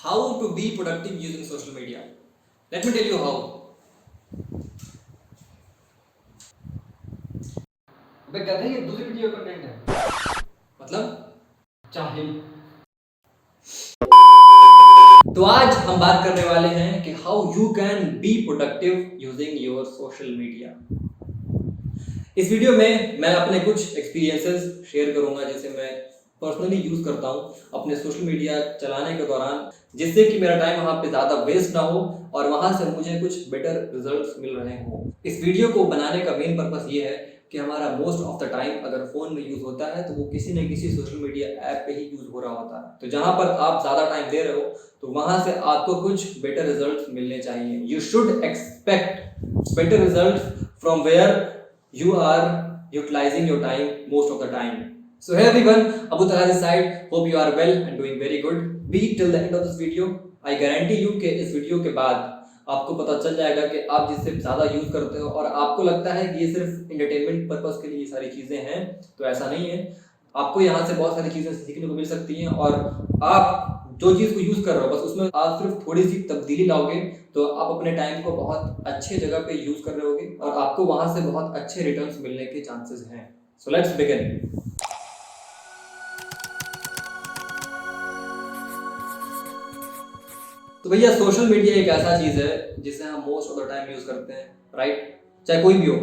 how to be productive using social media. Let me tell you how. अबे कहते ये दूसरी वीडियो कंटेंट है मतलब चाहिए। तो आज हम बात करने वाले हैं कि how you can be productive using your social media. इस वीडियो में मैं अपने कुछ एक्सपीरियंसेस शेयर करूंगा जिसे मैं पर्सनली यूज करता हूं अपने सोशल मीडिया चलाने के दौरान, जिससे कि मेरा टाइम वहां पे ज़्यादा वेस्ट ना हो और वहां से मुझे कुछ बेटर रिजल्ट्स मिल रहे हों। इस वीडियो को बनाने का मेन पर्पस ये है कि हमारा मोस्ट ऑफ द टाइम अगर फ़ोन में यूज़ होता है तो वो किसी न किसी सोशल मीडिया ऐप पे ही यूज़ हो रहा होता है। तो जहाँ पर आप ज़्यादा टाइम दे रहे हो तो वहाँ से आपको कुछ बेटर रिजल्ट मिलने चाहिए। You should expect better result from where you are utilizing your time most of the time. So hey everyone, Abu Talha this side. Hope you are well and doing very good. Be till the end of this video. I guarantee you कि इस video के बाद आपको पता चल जाएगा कि आप जिससे ज़्यादा यूज़ करते हो और आपको लगता है कि ये सिर्फ इंटरटेनमेंट पर्पस के लिए ये सारी चीज़ें हैं, तो ऐसा नहीं है। आपको यहाँ से बहुत सारी चीज़ें सीखने को मिल सकती हैं और आप जो चीज़ को यूज़ कर रहे हो बस उसमें आप सिर्फ थोड़ी सी तब्दीली लाओगे तो आप अपने टाइम को बहुत अच्छे जगह पे यूज़ कर रहे होगे और आपको वहाँ से बहुत अच्छे रिटर्न्स मिलने के चांसेस हैं। So let's begin. तो भैया सोशल मीडिया एक ऐसा चीज़ है जिसे हम most of the time use करते हैं, राइट? चाहे कोई भी हो।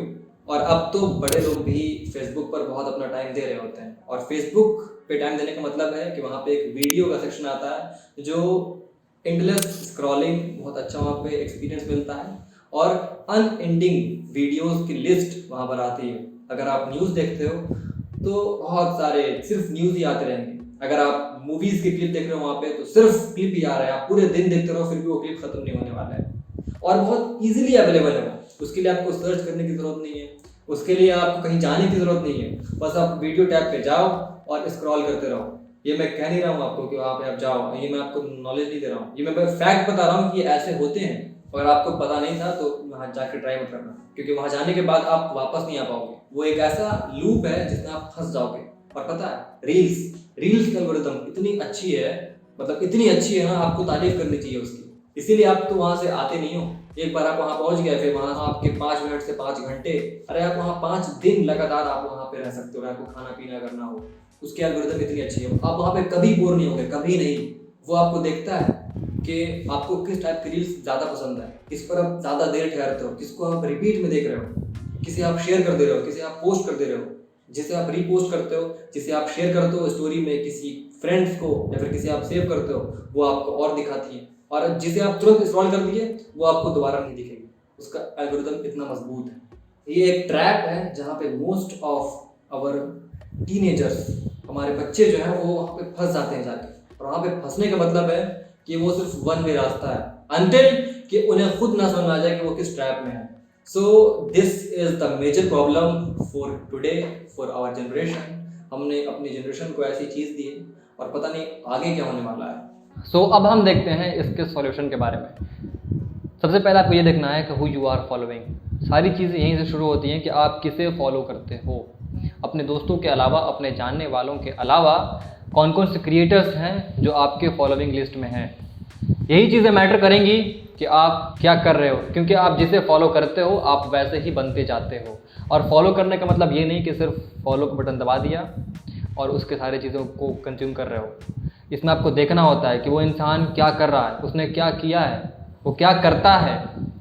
और अब तो बड़े लोग भी फेसबुक पर बहुत अपना टाइम दे रहे होते हैं और फेसबुक पे टाइम देने का मतलब है कि वहाँ पे एक वीडियो का सेक्शन आता है जो एंडलेस स्क्रॉलिंग, बहुत अच्छा वहाँ पे एक्सपीरियंस मिलता है और अनएंडिंग वीडियोस की लिस्ट वहाँ पर आती है। अगर आप न्यूज़ देखते हो तो बहुत सारे सिर्फ न्यूज़ ही आते रहेंगे। अगर आप मूवीज़ के क्लिप देख रहे हो वहाँ पे तो सिर्फ क्लिप ही आ रहा है। आप पूरे दिन देखते रहो फिर भी वो क्लिप खत्म नहीं होने वाला है और बहुत ईजिली अवेलेबल है। उसके लिए आपको सर्च करने की ज़रूरत नहीं है, उसके लिए आपको कहीं जाने की ज़रूरत नहीं है। बस आप वीडियो टैब पे जाओ और स्क्रॉल करते रहो। ये मैं कह नहीं रहा हूँ आपको कि वहाँ पे आप जाओ, ये मैं आपको नॉलेज नहीं दे रहा हूँ, ये मैं फैक्ट बता रहा हूँ कि ये ऐसे होते हैं। अगर आपको पता नहीं था तो वहाँ जाकर ट्राई मत करना, क्योंकि वहाँ जाने के बाद आप वापस नहीं आ पाओगे। वो एक ऐसा लूप है जिसमें आप फंस जाओगे। और पता है रील्स की एल्गोरिथम इतनी अच्छी है, मतलब इतनी अच्छी है ना, आपको तारीफ करनी चाहिए उसकी। इसीलिए आप तो वहाँ से आते नहीं हो। एक बार आप वहाँ पहुँच गए फिर वहाँ आपके 5 मिनट से 5 घंटे, अरे आप वहाँ 5 दिन लगातार आप वहाँ पे रह सकते हो, आपको खाना पीना करना हो। उसकी एल्गोरिथम इतनी अच्छी है, आप वहाँ पे कभी बोर नहीं होगे, कभी नहीं। वो आपको देखता है कि आपको किस टाइप की रील्स ज़्यादा पसंद है, किस पर आप ज़्यादा देर ठहरते हो, किसको आप रिपीट में देख रहे हो, किसे आप शेयर कर दे रहे हो, किसे आप पोस्ट कर दे रहे हो, जिसे आप रीपोस्ट करते हो, जिसे आप शेयर करते हो स्टोरी में किसी फ्रेंड्स को या फिर किसी आप सेव करते हो, वो आपको और दिखाती है। और जिसे आप तुरंत स्क्रॉल कर दिए वो आपको दोबारा नहीं दिखेगी। उसका एल्गोरिथम इतना मजबूत है। ये एक ट्रैप है जहाँ पे मोस्ट ऑफ आवर टीनेजर्स, हमारे बच्चे जो हैं वो वहाँ पे फंस जाते हैं जाके। और वहाँ पे फंसने का मतलब है कि वो सिर्फ वन वे रास्ता है अनटिल कि उन्हें खुद ना समझ आ जाए कि वो किस ट्रैप में है। So this is the major problem for today, for our generation. हमने अपनी जनरेशन को ऐसी चीज़ दी है और पता नहीं आगे क्या होने वाला है। अब हम देखते हैं इसके सॉल्यूशन के बारे में। सबसे पहले आपको ये देखना है कि हु यू आर फॉलोइंग। सारी चीज़ें यहीं से शुरू होती हैं कि आप किसे फॉलो करते हो। अपने दोस्तों के अलावा, अपने जानने वालों के अलावा कौन कौन से क्रिएटर्स हैं जो आपके फॉलोइंग लिस्ट में हैं। यही चीज़ें मैटर करेंगी कि आप क्या कर रहे हो, क्योंकि आप जिसे फॉलो करते हो आप वैसे ही बनते जाते हो। और फॉलो करने का मतलब ये नहीं कि सिर्फ फॉलो का बटन दबा दिया और उसके सारी चीज़ों को कंज्यूम कर रहे हो। इसमें आपको देखना होता है कि वो इंसान क्या कर रहा है, उसने क्या किया है, वो क्या करता है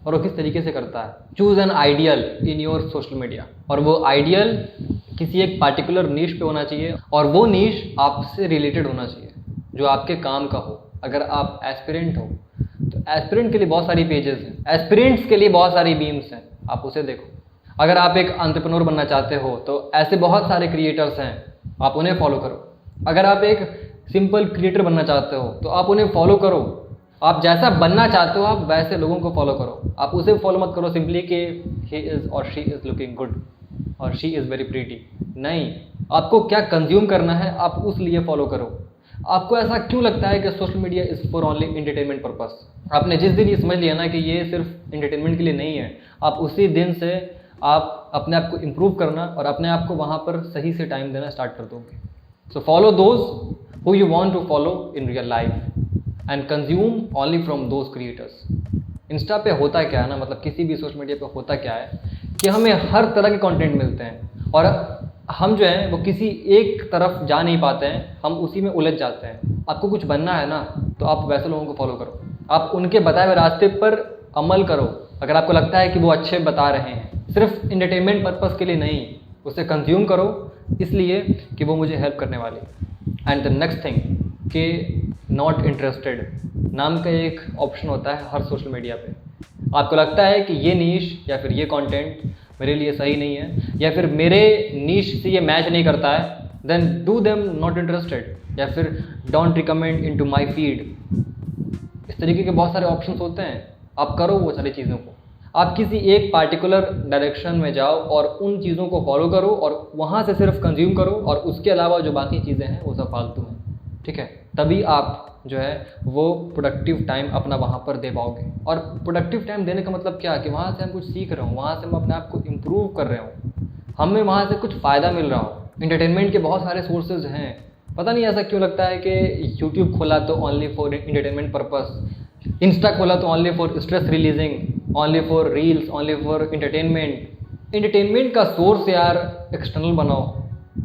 और वो किस तरीके से करता है। Choose an ideal in your social media, और वो आइडियल किसी एक पार्टिकुलर नीश पे होना चाहिए और वो नीश आपसे रिलेटेड होना चाहिए, जो आपके काम का हो। अगर आप एस्पिरेंट हो तो एस्पिरेंट के लिए बहुत सारी पेजेस हैं, एस्पिरेंट्स के लिए बहुत सारी बीम्स हैं, आप उसे देखो। अगर आप एक एंटरप्रेन्योर बनना चाहते हो तो ऐसे बहुत सारे क्रिएटर्स हैं, आप उन्हें फॉलो करो। अगर आप एक सिंपल क्रिएटर बनना चाहते हो तो आप उन्हें फॉलो करो। आप जैसा बनना चाहते हो आप वैसे लोगों को फॉलो करो। आप उसे फॉलो मत करो सिंपली कि ही इज़ और शी इज़ लुकिंग गुड और शी इज़ वेरी प्रीटी। नहीं, आपको क्या कंज्यूम करना है आप उस लिए फॉलो करो। आपको ऐसा क्यों लगता है कि social media is for only entertainment purpose? आपने जिस दिन ये समझ लिया ना कि ये सिर्फ एंटरटेनमेंट के लिए नहीं है, आप उसी दिन से आप अपने आप को इम्प्रूव करना और अपने आप को वहाँ पर सही से टाइम देना स्टार्ट कर दोगे। So follow those who you want to follow in real life. And consume only from those creators. Insta पे होता क्या है ना, मतलब किसी भी सोशल मीडिया पे होता क्या है कि हमें हर तरह के कंटेंट मिलते हैं और हम जो है वो किसी एक तरफ जा नहीं पाते हैं, हम उसी में उलझ जाते हैं। आपको कुछ बनना है ना तो आप वैसे लोगों को फॉलो करो, आप उनके बताए हुए रास्ते पर अमल करो। अगर आपको लगता है कि वो अच्छे बता रहे हैं, सिर्फ इंटरटेनमेंट पर्पस के लिए नहीं, उसे कंज्यूम करो इसलिए कि वो मुझे हेल्प करने वाली। एंड द नेक्स्ट थिंग कि नॉट इंटरेस्टेड नाम का एक ऑप्शन होता है हर सोशल मीडिया पे। आपको लगता है कि ये नीश या फिर ये कंटेंट मेरे लिए सही नहीं है या फिर मेरे नीश से ये मैच नहीं करता है, then do them not interested या फिर don't recommend into my feed. इस तरीके के बहुत सारे ऑप्शंस होते हैं, आप करो वो सारी चीज़ों को। आप किसी एक पार्टिकुलर डायरेक्शन में जाओ और उन चीज़ों को फॉलो करो और वहाँ से सिर्फ कंज्यूम करो और उसके अलावा जो बाकी चीज़ें हैं वो सब फालतू हैं, ठीक है। तभी आप जो है वो प्रोडक्टिव टाइम अपना वहाँ पर दे पाओगे। और प्रोडक्टिव टाइम देने का मतलब क्या कि वहाँ से हम कुछ सीख रहे हो, वहाँ से हम अपने आप को इम्प्रूव कर रहे हो, हमें वहाँ से कुछ फ़ायदा मिल रहा हो। इंटरटेनमेंट के बहुत सारे सोर्सेज हैं, पता नहीं ऐसा क्यों लगता है कि यूट्यूब खोला तो only for entertainment purpose, Insta खोला तो only for stress releasing, only for reels, only for entertainment. Entertainment का सोर्स यार एक्सटर्नल बनाओ,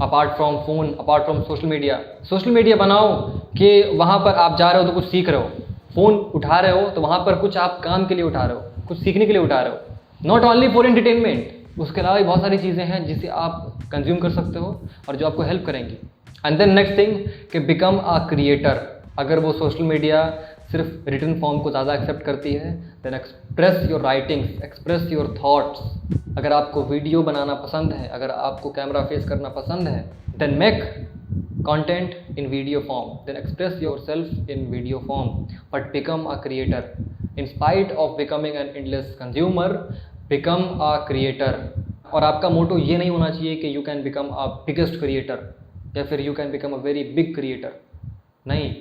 apart from phone, apart from social media. Social media बनाओ कि वहाँ पर आप जा रहे हो तो कुछ सीख रहे हो, फ़ोन उठा रहे हो तो वहाँ पर कुछ आप काम के लिए उठा रहे हो, कुछ सीखने के लिए उठा रहे हो, नॉट ओनली फॉर एंटरटेनमेंट। उसके अलावा भी बहुत सारी चीज़ें हैं जिसे आप कंज्यूम कर सकते हो और जो आपको हेल्प करेंगी। एंड देन नेक्स्ट थिंग कि बिकम अ क्रिएटर। अगर वो सोशल मीडिया सिर्फ रिटन फॉर्म को ज़्यादा एक्सेप्ट करती है, then express your writings, express your thoughts. अगर आपको वीडियो बनाना पसंद है, अगर आपको कैमरा फेस करना पसंद है, then make content in video form, then express yourself in video form, but become a creator. In spite of becoming an endless consumer, become a creator. और आपका मोटो ये नहीं होना चाहिए कि you can become a biggest creator या फिर you can become a very big creator. नहीं,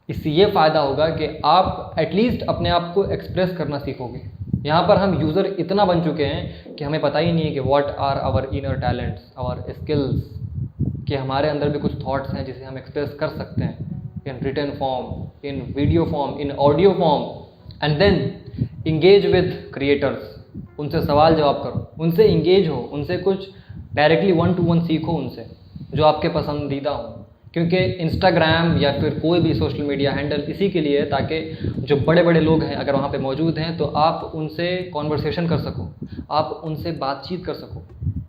इससे ये फ़ायदा होगा कि आप एटलीस्ट अपने आप को एक्सप्रेस करना सीखोगे। यहाँ पर हम यूज़र इतना बन चुके हैं कि हमें पता ही नहीं है कि what are our inner talents, our skills, कि हमारे अंदर भी कुछ थॉट्स हैं जिसे हम एक्सप्रेस कर सकते हैं in written form, in video form, in audio form. And then engage with creators, उनसे सवाल जवाब करो, उनसे इंगेज हो, उनसे कुछ डायरेक्टली 1-to-1 सीखो उनसे जो आपके पसंदीदा हो। क्योंकि इंस्टाग्राम या फिर कोई भी सोशल मीडिया हैंडल इसी के लिए है ताकि जो बड़े बड़े लोग हैं अगर वहाँ पे मौजूद हैं तो आप उनसे कॉन्वर्सेशन कर सको, आप उनसे बातचीत कर सको,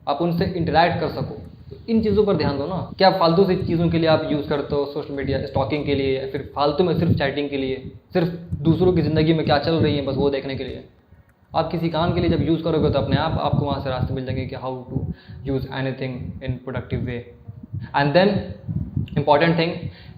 आप उनसे इंटरैक्ट कर सको। तो इन चीज़ों पर ध्यान दो ना। क्या फालतू सी चीज़ों के लिए आप यूज़ करते हो सोशल मीडिया, स्टॉकिंग के लिए या फिर फालतू में सिर्फ चैटिंग के लिए, सिर्फ दूसरों की ज़िंदगी में क्या चल रही है बस वो देखने के लिए। आप किसी काम के लिए जब यूज़ करोगे तो अपने आप आपको वहाँ से रास्ते मिल जाएंगे कि how to use anything in productive way. And then important thing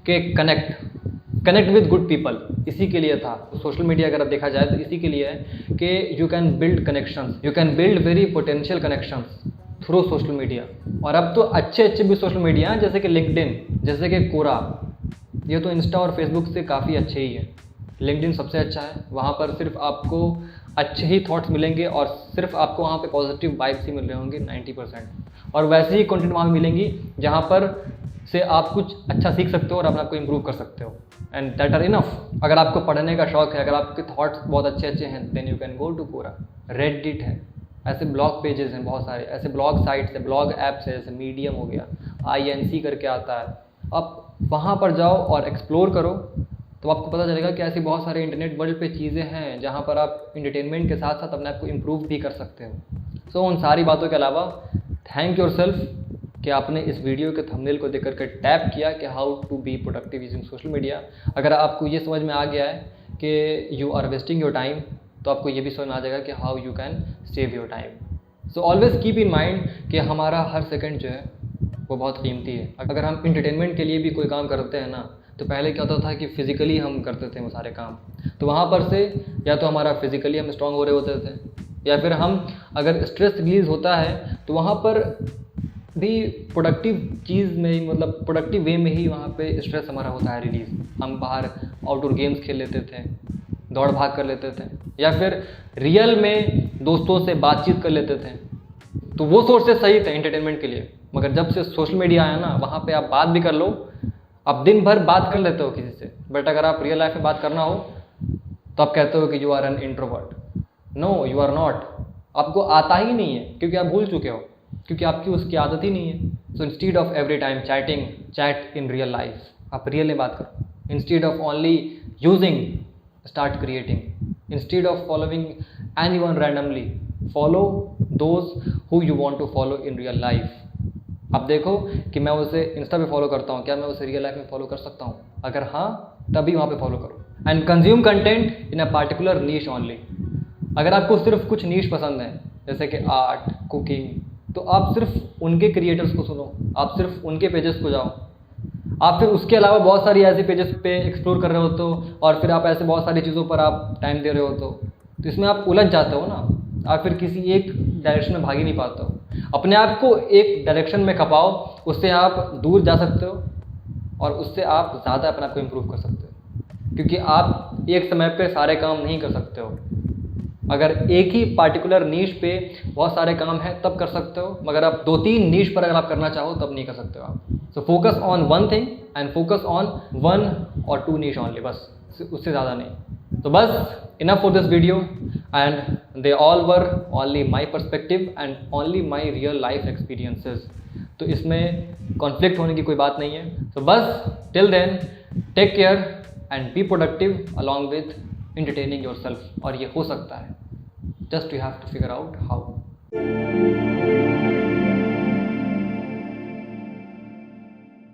कि कनेक्ट विद गुड पीपल। इसी के लिए था सोशल मीडिया, अगर आप देखा जाए तो इसी के लिए है कि you can build connections, you can build very potential connections through social media. और अब तो अच्छे भी सोशल मीडिया हैं जैसे कि लिंक्डइन, जैसे कि कोरा। ये तो इंस्टा और फेसबुक से काफ़ी अच्छे ही हैं। लिंक्डइन सबसे अच्छा है, वहाँ पर सिर्फ आपको अच्छे ही थॉट्स मिलेंगे और सिर्फ आपको वहाँ पे पॉजिटिव वाइब्स ही मिल रहे होंगे 90%। और वैसे ही कंटेंट वहाँ मिलेंगी जहाँ पर से आप कुछ अच्छा सीख सकते हो और अपने आप को इम्प्रूव कर सकते हो। And that are enough. अगर आपको पढ़ने का शौक है, अगर आपके थॉट्स बहुत अच्छे हैं, then you can go to Quora. Reddit है, ऐसे ब्लॉग पेजेस हैं बहुत सारे, ऐसे ब्लॉग साइट्स हैं, ब्लॉग ऐप्स है, जैसे मीडियम हो गया, INC करके आता है। आप वहाँ पर जाओ और एक्सप्लोर करो तो आपको पता चलेगा कि ऐसी बहुत सारे इंटरनेट वर्ल्ड पे चीज़ें हैं जहाँ पर आप इंटरटेनमेंट के साथ साथ अपने आप को इम्प्रूव भी कर सकते हो। सो उन सारी बातों के अलावा थैंक योरसेल्फ कि आपने इस वीडियो के थंबनेल को देख करके टैप किया कि how to be productive using social media. अगर आपको ये समझ में आ गया है कि you are wasting your time, तो आपको ये भी समझ में आ जाएगा कि how you can save your time. So always keep in mind कि हमारा हर सेकंड जो है वो बहुत कीमती है। अगर हम इंटरटेनमेंट के लिए भी कोई काम करते हैं ना, तो पहले क्या होता था कि फ़िज़िकली हम करते थे वो सारे काम, तो वहाँ पर से या तो हमारा फिज़िकली हम स्ट्रांग हो रहे होते थे या फिर हम अगर स्ट्रेस रिलीज़ होता है तो वहाँ पर भी प्रोडक्टिव चीज़ में ही, मतलब प्रोडक्टिव वे में ही वहाँ पे स्ट्रेस हमारा होता है रिलीज़। हम बाहर आउटडोर गेम्स खेल लेते थे, दौड़ भाग कर लेते थे या फिर रियल में दोस्तों से बातचीत कर लेते थे, तो वो सोर्सेस सही थे एंटरटेनमेंट के लिए। मगर जब से सोशल मीडिया आया ना, वहाँ पे आप बात भी कर लो, आप दिन भर बात कर लेते हो किसी से, बट अगर आप रियल लाइफ में बात करना हो तो आप कहते हो कि you are an introvert. No, you are not. आपको आता ही नहीं है क्योंकि आप भूल चुके हो, क्योंकि आपकी उसकी आदत ही नहीं है। So instead of every time chatting, chat in real life. आप रियल में बात करो। Instead of only using, start creating. Instead of following anyone randomly, follow those who you want to follow in real life. अब देखो कि मैं उसे Insta पे फॉलो करता हूँ, क्या मैं उसे रियल लाइफ में फॉलो कर सकता हूँ? अगर हाँ, तभी वहाँ पे फॉलो करो। And consume content in a particular niche only. अगर आपको सिर्फ कुछ नीश पसंद है, जैसे कि आर्ट, कुकिंग, तो आप सिर्फ उनके क्रिएटर्स को सुनो, आप सिर्फ उनके पेजेस को जाओ। आप फिर उसके अलावा बहुत सारी ऐसी पेजेस पे एक्सप्लोर कर रहे होते हो और फिर आप ऐसे बहुत सारी चीज़ों पर आप टाइम दे रहे होते हो, तो इसमें आप उलझ जाते हो ना। आप फिर किसी एक डायरेक्शन में भाग ही नहीं पाते हो। अपने आप को एक डायरेक्शन में खपाओ, उससे आप दूर जा सकते हो और उससे आप ज़्यादा अपने आप को इम्प्रूव कर सकते हो, क्योंकि आप एक समय पे सारे काम नहीं कर सकते हो। अगर एक ही पार्टिकुलर नीश पे बहुत सारे काम हैं तब कर सकते हो, मगर आप 2-3 नीश पर अगर आप करना चाहो तब नहीं कर सकते हो आप। So focus on one thing and focus on 1 or 2 niche only, बस, उससे ज़्यादा नहीं। तो बस enough for this video, and they all were only my perspective and only my real life experiences. तो इसमें कॉन्फ्लिक्ट होने की कोई बात नहीं है। तो बस till then, take care and be productive along with entertaining yourself, और ये हो सकता है, just you have to figure out how।